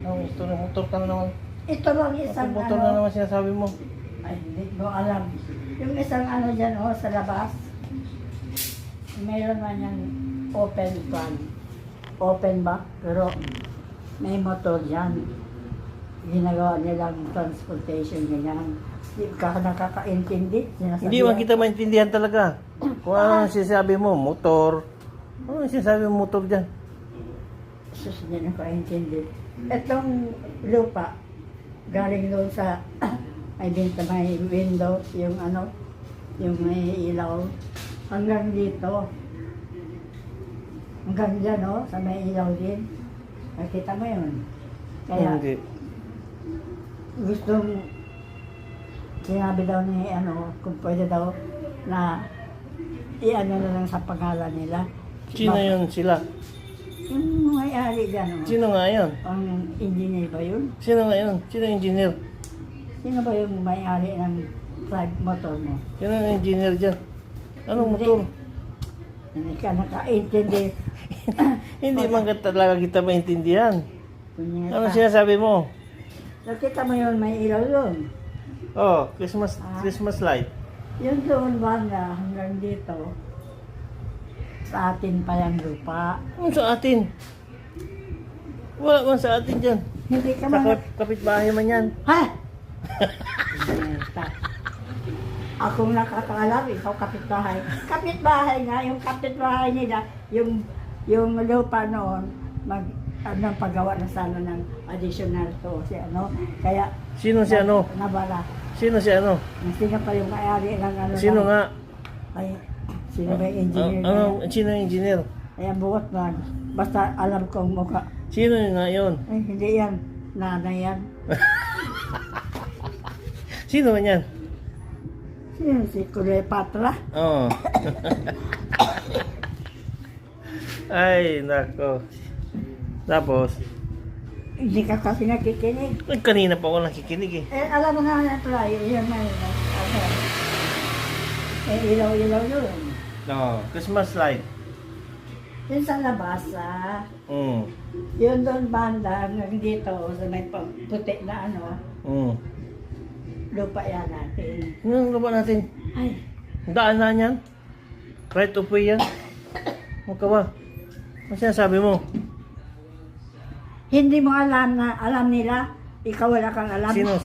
Ito na, motor ka na naman. Ito lang isang Motor na naman sinasabi mo. ay hindi mo alam. Yung isang dyan sa labas, mayroon man yung open van. Open ba? Pero may motor dyan. Ginagawa nilang transportation ganyan. Hindi ka nakakaintindi. Hindi man kita maintindihan talaga. Kung ano ang sinasabi mo, motor. Ano ang sinasabi mo, motor dyan? Sus, hindi nakaintindi. Itong lupa, galing doon sa may window, yung yung may ilaw, hanggang dito. Hanggang dyan, sa may ilaw din. Nakita mo yun. Kaya, Hindi. gustong, sinabi daw ni, kung pwede daw, na na lang sa pangalan nila. Sino yun sila? Yung may-ari dyan, Sino nga yun? Ang engineer ba yun? Sino nga yun? Sino yung engineer? Sino ba yung may-ari ng flag motor mo? Sino yung engineer dyan? Anong Hindi. motor? Hindi ka nakaintindi. Hindi man talaga kita maintindihan. Punyeta. Ano sinasabi mo? Nakita mo yun, may ilaw yun. Oh, Christmas light. Yun doon banda hanggang dito. Sa atin pa yung lupa. Ano sa atin? Wala man sa atin dyan. Hindi ka Sa man... kapitbahay man yan. Ha? Punyeta. Akong nakakaalam, ikaw kapitbahay. Kapitbahay nga, yung kapitbahay nila, yung lupa noon, paggawa na sana ng additional to si Kaya, Sino si ano? nabara. Sino si ano? Sino pa yung may-ari ng Sino nga? Ay, sino ba yung engineer Sino yung engineer? Ay, buot man. Basta alam kong mukha. Sino yung nga yun? Ay, hindi yan. Nanay yan. Sino man yan? Sino si Cleopatra? Oo. Ay, nako. Tapos, Hindi ka kasi nakikinig. kanina pa ako nakikinig eh. Alam mo nga na try, yun na yun. Ilaw-ilaw yun. No, Christmas light. Yun sa labas, yun doon banda, hanggang dito, sa may puti na lupa yan natin. Ano lupa natin? Ay, Daan na yan? Right of way yan? Mukha ba? Ano sinasabi mo? hindi mo alam nila, ikaw wala kang alam. Sino?